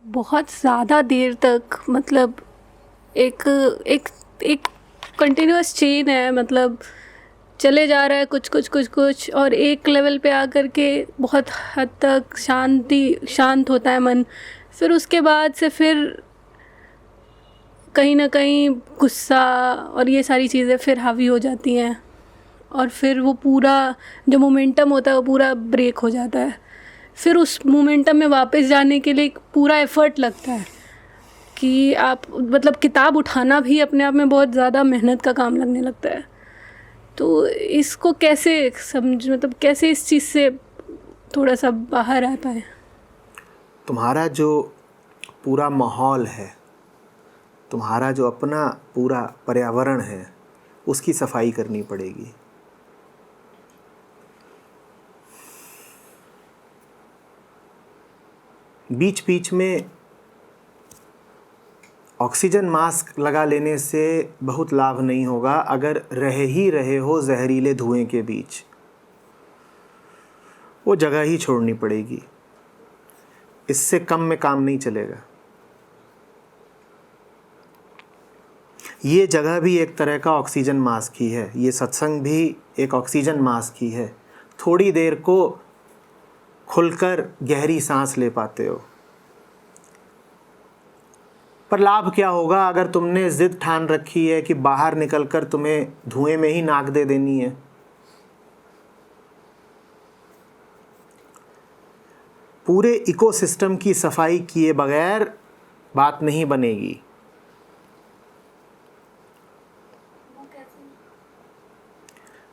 बहुत ज़्यादा देर तक, मतलब एक एक एक कंटिन्यूअस चेन है, मतलब चले जा रहा है कुछ कुछ कुछ कुछ, और एक लेवल पे आकर के बहुत हद तक शांत होता है मन। फिर उसके बाद से फिर कहीं ना कहीं गुस्सा और ये सारी चीज़ें फिर हावी हो जाती हैं, और फिर वो पूरा जो मोमेंटम होता है वो पूरा ब्रेक हो जाता है। फिर उस मोमेंटम में वापस जाने के लिए एक पूरा एफ़र्ट लगता है कि आप, मतलब किताब उठाना भी अपने आप में बहुत ज़्यादा मेहनत का काम लगने लगता है। तो इसको कैसे समझ, मतलब कैसे इस चीज़ से थोड़ा सा बाहर आ पाए? तुम्हारा जो पूरा माहौल है, तुम्हारा जो अपना पूरा पर्यावरण है, उसकी सफाई करनी पड़ेगी। बीच बीच में ऑक्सीजन मास्क लगा लेने से बहुत लाभ नहीं होगा अगर रहे हो जहरीले धुएं के बीच। वो जगह ही छोड़नी पड़ेगी, इससे कम में काम नहीं चलेगा। ये जगह भी एक तरह का ऑक्सीजन मास्क ही है, ये सत्संग भी एक ऑक्सीजन मास्क ही है। थोड़ी देर को खुलकर गहरी सांस ले पाते हो, पर लाभ क्या होगा अगर तुमने जिद ठान रखी है कि बाहर निकलकर तुम्हें धुएं में ही नाक दे देनी है। पूरे इकोसिस्टम की सफाई किए बगैर बात नहीं बनेगी।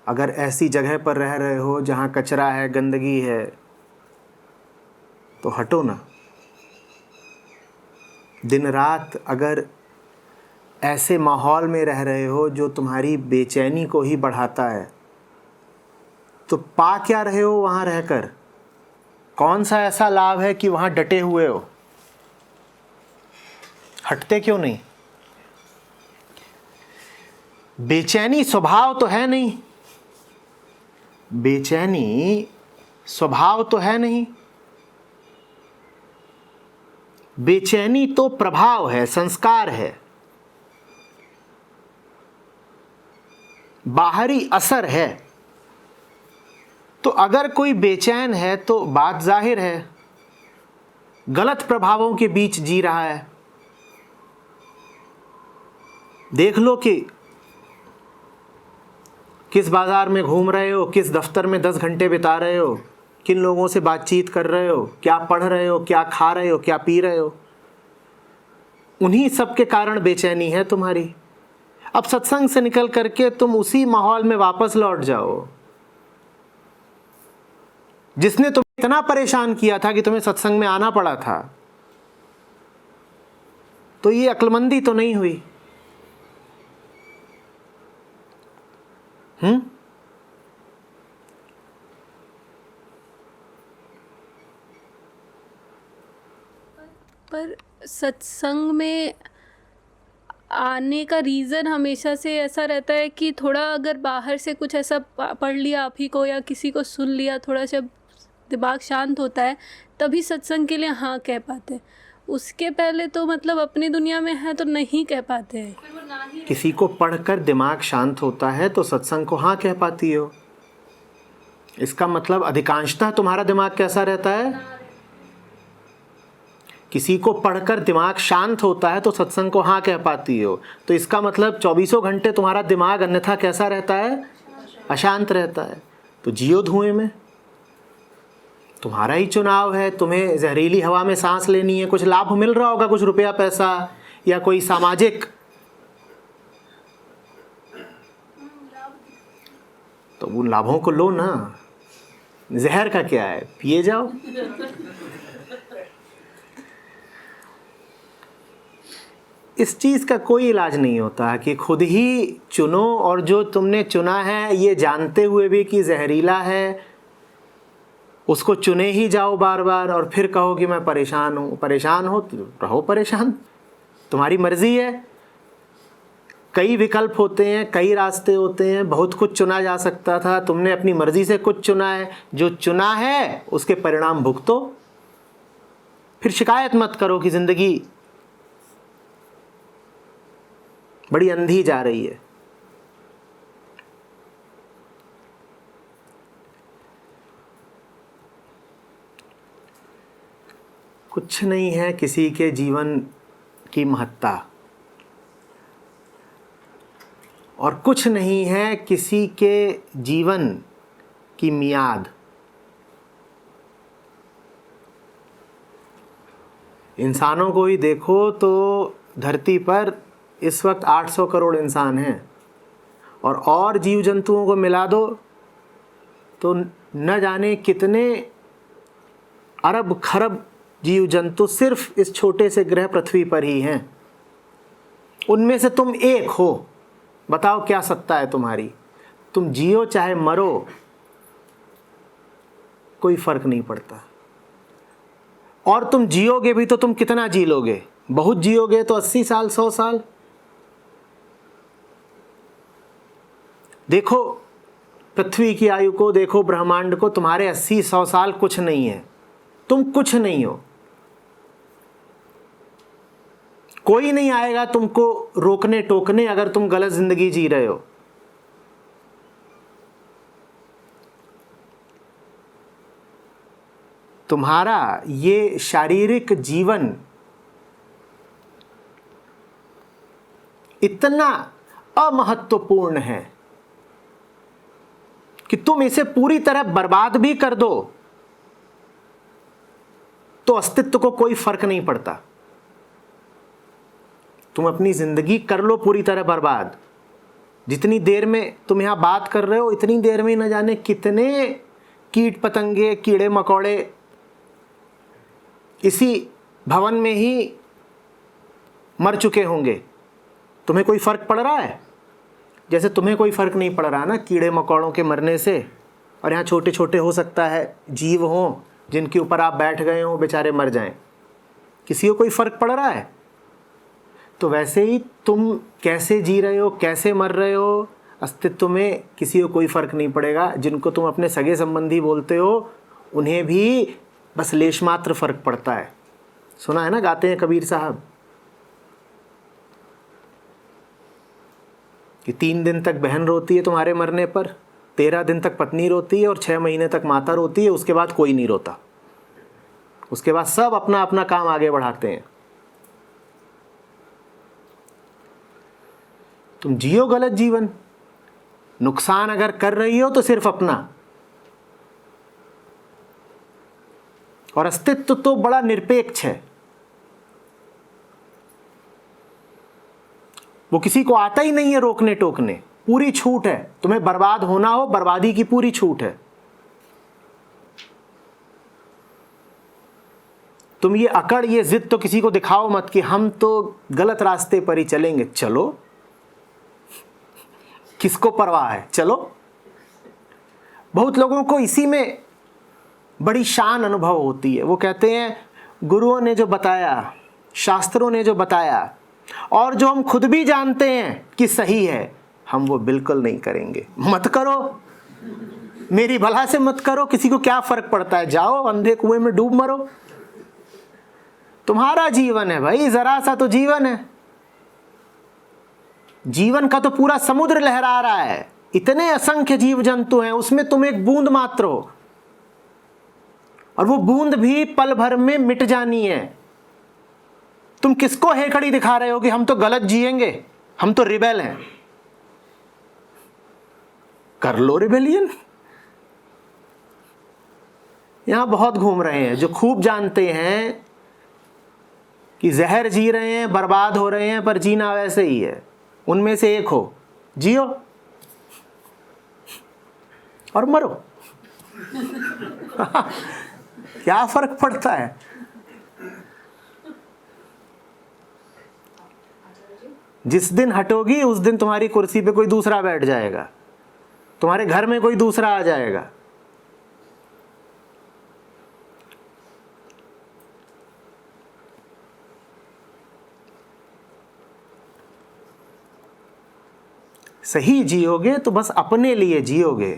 अगर ऐसी जगह पर रह रहे हो जहाँ कचरा है, गंदगी है, तो हटो ना। दिन रात अगर ऐसे माहौल में रह रहे हो जो तुम्हारी बेचैनी को ही बढ़ाता है, तो पा क्या रहे हो वहाँ रहकर? कौन सा ऐसा लाभ है कि वहाँ डटे हुए हो? हटते क्यों नहीं? बेचैनी स्वभाव तो है नहीं, बेचैनी स्वभाव तो है नहीं, बेचैनी तो प्रभाव है, संस्कार है, बाहरी असर है। तो अगर कोई बेचैन है तो बात जाहिर है गलत प्रभावों के बीच जी रहा है। देख लो कि किस बाजार में घूम रहे हो, किस दफ्तर में 10 घंटे बिता रहे हो, किन लोगों से बातचीत कर रहे हो, क्या पढ़ रहे हो, क्या खा रहे हो, क्या पी रहे हो। उन्हीं सब के कारण बेचैनी है तुम्हारी। अब सत्संग से निकल करके तुम उसी माहौल में वापस लौट जाओ जिसने तुम्हें इतना परेशान किया था कि तुम्हें सत्संग में आना पड़ा था। तो ये अक्लमंदी तो नहीं हुई? पर सत्संग में आने का रीज़न हमेशा से ऐसा रहता है कि थोड़ा अगर बाहर से कुछ ऐसा पढ़ लिया आप ही को या किसी को सुन लिया, थोड़ा सा दिमाग शांत होता है, तभी सत्संग के लिए हाँ कह पाते हैं। उसके पहले तो मतलब अपनी दुनिया में है तो नहीं कह पाते हैं। किसी को पढ़कर दिमाग शांत होता है तो सत्संग को हाँ कह पाती हो। इसका मतलब अधिकांशतः तुम्हारा दिमाग कैसा रहता है? किसी को पढ़कर दिमाग शांत होता है तो सत्संग को हाँ कह पाती हो। तो इसका मतलब 24 घंटे तुम्हारा दिमाग अन्यथा कैसा रहता है? अशांत रहता है। तो जियो धुएं में। तुम्हारा ही चुनाव है, तुम्हें जहरीली हवा में सांस लेनी है। कुछ लाभ मिल रहा होगा, कुछ रुपया पैसा या कोई सामाजिक, तो उन लाभों को लो ना। जहर का क्या है, पिए जाओ। इस चीज़ का कोई इलाज नहीं होता कि खुद ही चुनो, और जो तुमने चुना है ये जानते हुए भी कि जहरीला है, उसको चुने ही जाओ बार बार और फिर कहो कि मैं परेशान हूँ। परेशान हो तो रहो परेशान, तुम्हारी मर्जी है। कई विकल्प होते हैं, कई रास्ते होते हैं, बहुत कुछ चुना जा सकता था। तुमने अपनी मर्जी से कुछ चुना है, जो चुना है उसके परिणाम भुगतो। फिर शिकायत मत करो कि जिंदगी बड़ी अंधी जा रही है। कुछ नहीं है किसी के जीवन की महत्ता, और कुछ नहीं है किसी के जीवन की मियाद। इंसानों को ही देखो तो धरती पर इस वक्त 800 करोड़ इंसान हैं, और जीव जंतुओं को मिला दो तो न जाने कितने अरब खरब जीव जंतु सिर्फ इस छोटे से ग्रह पृथ्वी पर ही हैं। उनमें से तुम एक हो। बताओ क्या सत्ता है तुम्हारी? तुम जियो चाहे मरो, कोई फर्क नहीं पड़ता। और तुम जियोगे भी तो तुम कितना जी लोगे? बहुत जियोगे तो 80 साल 100 साल। देखो पृथ्वी की आयु को, देखो ब्रह्मांड को, तुम्हारे 80-100 साल कुछ नहीं है। तुम कुछ नहीं हो। कोई नहीं आएगा तुमको रोकने टोकने अगर तुम गलत जिंदगी जी रहे हो। तुम्हारा ये शारीरिक जीवन इतना अमहत्वपूर्ण है कि तुम इसे पूरी तरह बर्बाद भी कर दो तो अस्तित्व को कोई फर्क नहीं पड़ता। तुम अपनी जिंदगी कर लो पूरी तरह बर्बाद। जितनी देर में तुम यहां बात कर रहे हो, इतनी देर में न जाने कितने कीट पतंगे, कीड़े मकोड़े इसी भवन में ही मर चुके होंगे। तुम्हें कोई फर्क पड़ रहा है? जैसे तुम्हें कोई फर्क नहीं पड़ रहा ना कीड़े मकोड़ों के मरने से। और यहाँ छोटे छोटे हो सकता है जीव हों जिनके ऊपर आप बैठ गए हो, बेचारे मर जाएं। किसी को कोई फर्क पड़ रहा है? तो वैसे ही तुम कैसे जी रहे हो, कैसे मर रहे हो, अस्तित्व में किसी को कोई फर्क नहीं पड़ेगा। जिनको तुम अपने सगे संबंधी बोलते हो उन्हें भी बस लेश मात्र फर्क पड़ता है। सुना है ना, गाते हैं कबीर साहब कि 3 दिन तक बहन रोती है तुम्हारे मरने पर, 13 दिन तक पत्नी रोती है और 6 महीने तक माता रोती है। उसके बाद कोई नहीं रोता। उसके बाद सब अपना अपना काम आगे बढ़ाते हैं। तुम जियो गलत जीवन। नुकसान अगर कर रही हो तो सिर्फ अपना। और अस्तित्व तो बड़ा निरपेक्ष है। वो किसी को आता ही नहीं है रोकने टोकने। पूरी छूट है। तुम्हें बर्बाद होना हो, बर्बादी की पूरी छूट है। तुम ये अकड़, ये जिद तो किसी को दिखाओ मत कि हम तो गलत रास्ते पर ही चलेंगे। चलो, किसको परवाह है, चलो। बहुत लोगों को इसी में बड़ी शान अनुभव होती है। वो कहते हैं गुरुओं ने जो बताया, शास्त्रों ने जो बताया, और जो हम खुद भी जानते हैं कि सही है, हम वो बिल्कुल नहीं करेंगे। मत करो, मेरी भला से मत करो। किसी को क्या फर्क पड़ता है? जाओ अंधे कुएं में डूब मरो। तुम्हारा जीवन है भाई, जरा सा तो जीवन है। जीवन का तो पूरा समुद्र लहरा रहा है। इतने असंख्य जीव जंतु हैं, उसमें तुम एक बूंद मात्र हो, और वो बूंद भी पल भर में मिट जानी है। तुम किसको हेकड़ी दिखा रहे हो कि हम तो गलत जिएंगे, हम तो रिबेल हैं? कर लो रिबेलियन। यहां बहुत घूम रहे हैं जो खूब जानते हैं कि जहर जी रहे हैं, बर्बाद हो रहे हैं, पर जीना वैसे ही है। उनमें से एक हो, जियो और मरो। क्या फर्क पड़ता है? जिस दिन हटोगी उस दिन तुम्हारी कुर्सी पे कोई दूसरा बैठ जाएगा, तुम्हारे घर में कोई दूसरा आ जाएगा। सही जियोगे तो बस अपने लिए जियोगे।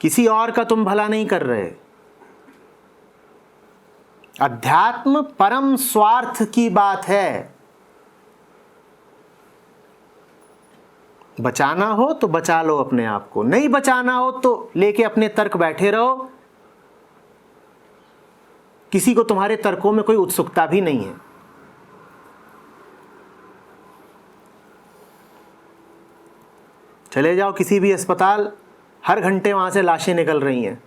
किसी और का तुम भला नहीं कर रहे। अध्यात्म परम स्वार्थ की बात है। बचाना हो तो बचा लो अपने आप को, नहीं बचाना हो तो लेके अपने तर्क बैठे रहो। किसी को तुम्हारे तर्कों में कोई उत्सुकता भी नहीं है। चले जाओ किसी भी अस्पताल, हर घंटे वहां से लाशें निकल रही हैं।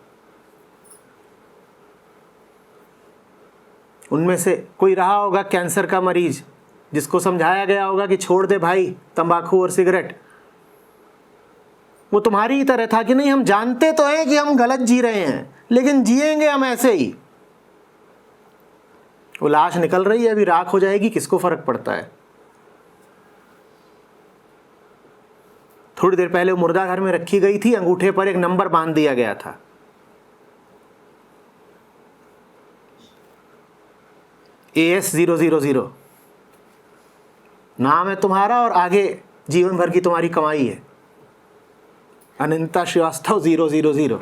उनमें से कोई रहा होगा कैंसर का मरीज जिसको समझाया गया होगा कि छोड़ दे भाई तंबाकू और सिगरेट। वो तुम्हारी ही तरह था कि नहीं, हम जानते तो हैं कि हम गलत जी रहे हैं, लेकिन जिएंगे हम ऐसे ही। वो लाश निकल रही है, अभी राख हो जाएगी, किसको फर्क पड़ता है। थोड़ी देर पहले वो मुर्दा घर में रखी गई थी, अंगूठे पर एक नंबर बांध दिया गया था, AS000 नाम है तुम्हारा और आगे जीवन भर की तुम्हारी कमाई है, अनंता श्रीवास्तव 000।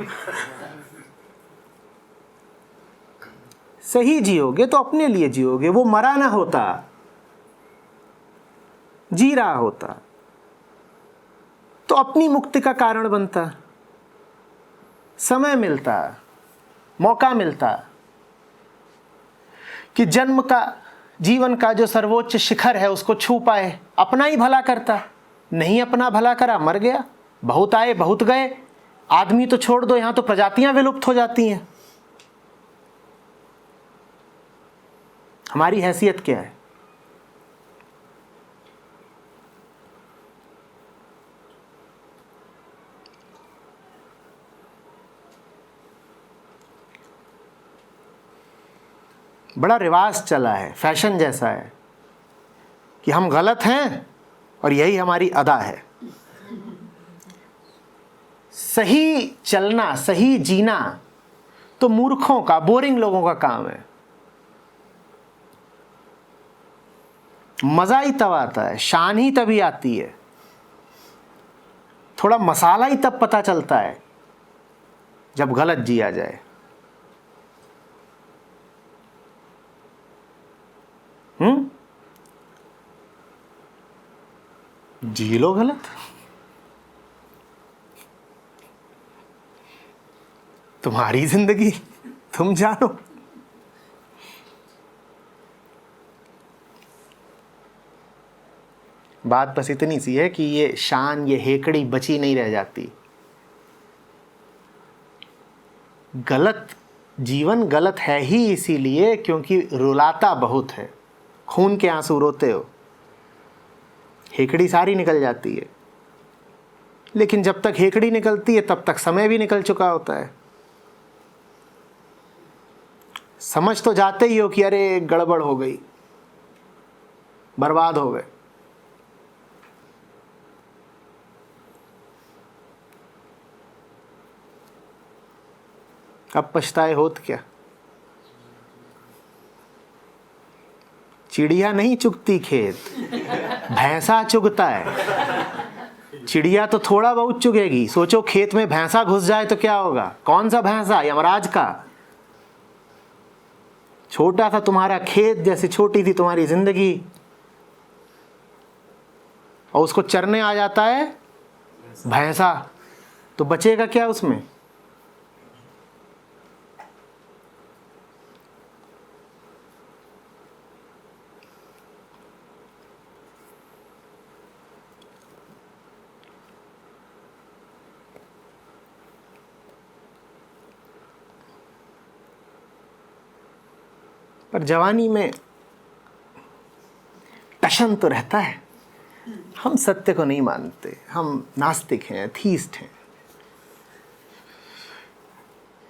सही जियोगे तो अपने लिए जियोगे। वो मरा ना होता, जी रहा होता तो अपनी मुक्ति का कारण बनता, समय मिलता, मौका मिलता कि जन्म का, जीवन का जो सर्वोच्च शिखर है उसको छू पाए, अपना ही भला करता। नहीं अपना भला करा, मर गया। बहुत आए बहुत गए, आदमी तो छोड़ दो, यहां तो प्रजातियां विलुप्त हो जाती हैं। हमारी हैसियत क्या है? बड़ा रिवाज चला है, फैशन जैसा है कि हम गलत हैं और यही हमारी अदा है। सही चलना, सही जीना तो मूर्खों का, बोरिंग लोगों का काम है। मजा ही तब आता है, शान ही तभी आती है, थोड़ा मसाला ही तब पता चलता है जब गलत जिया जाए। जी लो गलत, तुम्हारी जिंदगी, तुम जानो। बात बस इतनी सी है कि ये शान, ये हेकड़ी बची नहीं रह जाती। गलत जीवन गलत है ही इसीलिए क्योंकि रुलाता बहुत है, खून के आंसू रोते हो, हेकड़ी सारी निकल जाती है। लेकिन जब तक हेकड़ी निकलती है तब तक समय भी निकल चुका होता है। समझ तो जाते ही हो कि अरे गड़बड़ हो गई, बर्बाद हो गए। अब पछताए होत क्या? चिड़िया नहीं चुगती खेत, भैंसा चुगता है। चिड़िया तो थोड़ा बहुत चुगेगी, सोचो खेत में भैंसा घुस जाए तो क्या होगा? कौन सा भैंसा? यमराज का। छोटा था तुम्हारा खेत, जैसे छोटी थी तुम्हारी जिंदगी, और उसको चरने आ जाता है भैंसा, तो बचेगा क्या उसमें? पर जवानी में टशन तो रहता है। हम सत्य को नहीं मानते, हम नास्तिक हैं, एथीस्ट हैं।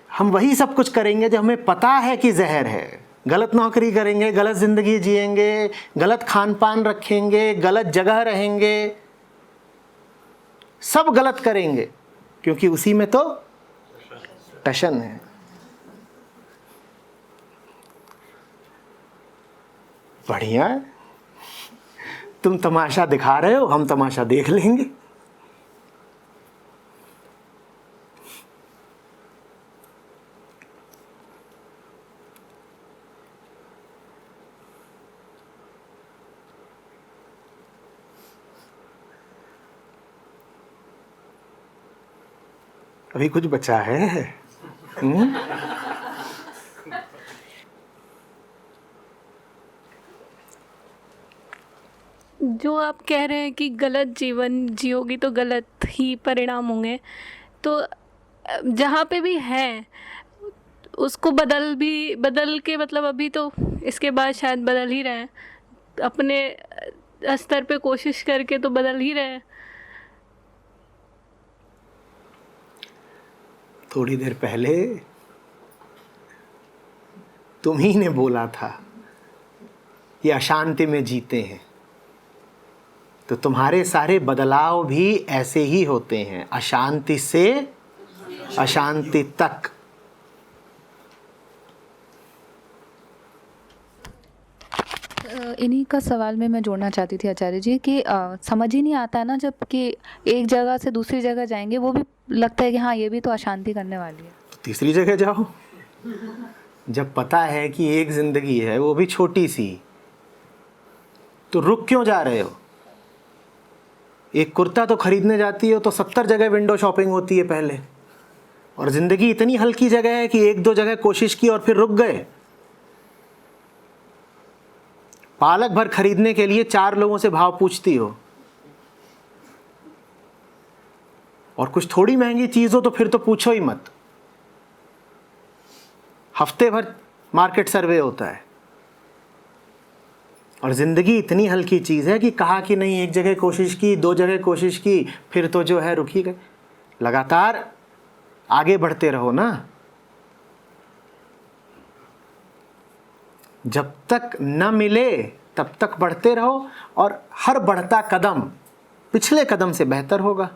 हम वही सब कुछ करेंगे जो हमें पता है कि जहर है। गलत नौकरी करेंगे, गलत जिंदगी जिएंगे, गलत खान पान रखेंगे, गलत जगह रहेंगे, सब गलत करेंगे क्योंकि उसी में तो टशन है। बढ़िया है, तुम तमाशा दिखा रहे हो, हम तमाशा देख लेंगे। अभी कुछ बचा है? जो आप कह रहे हैं कि गलत जीवन जियोगी तो गलत ही परिणाम होंगे, तो जहाँ पे भी है उसको बदल के, मतलब अभी तो इसके बाद शायद बदल ही रहे हैं, अपने स्तर पे कोशिश करके तो बदल ही रहे हैं। थोड़ी देर पहले तुम ही ने बोला था कि अशांति में जीते हैं, तो तुम्हारे सारे बदलाव भी ऐसे ही होते हैं, अशांति से अशांति तक। इन्हीं का सवाल में मैं जोड़ना चाहती थी आचार्य जी कि समझ ही नहीं आता है ना, जब कि एक जगह से दूसरी जगह जाएंगे वो भी लगता है कि हाँ ये भी तो अशांति करने वाली है। तो तीसरी जगह जाओ। जब पता है कि एक जिंदगी है, वो भी छोटी सी, तो रुक क्यों जा रहे हो? एक कुर्ता तो खरीदने जाती हो तो 70 जगह विंडो शॉपिंग होती है पहले, और जिंदगी इतनी हल्की जगह है कि एक दो जगह कोशिश की और फिर रुक गए। पालक भर खरीदने के लिए 4 लोगों से भाव पूछती हो, और कुछ थोड़ी महंगी चीज हो तो फिर तो पूछो ही मत। हफ्ते भर मार्केट सर्वे होता है, और जिंदगी इतनी हल्की चीज है कि कहा कि नहीं, एक जगह कोशिश की, 2 जगह कोशिश की, फिर तो जो है रुक ही गए। लगातार आगे बढ़ते रहो ना। जब तक न मिले तब तक बढ़ते रहो, और हर बढ़ता कदम पिछले कदम से बेहतर होगा।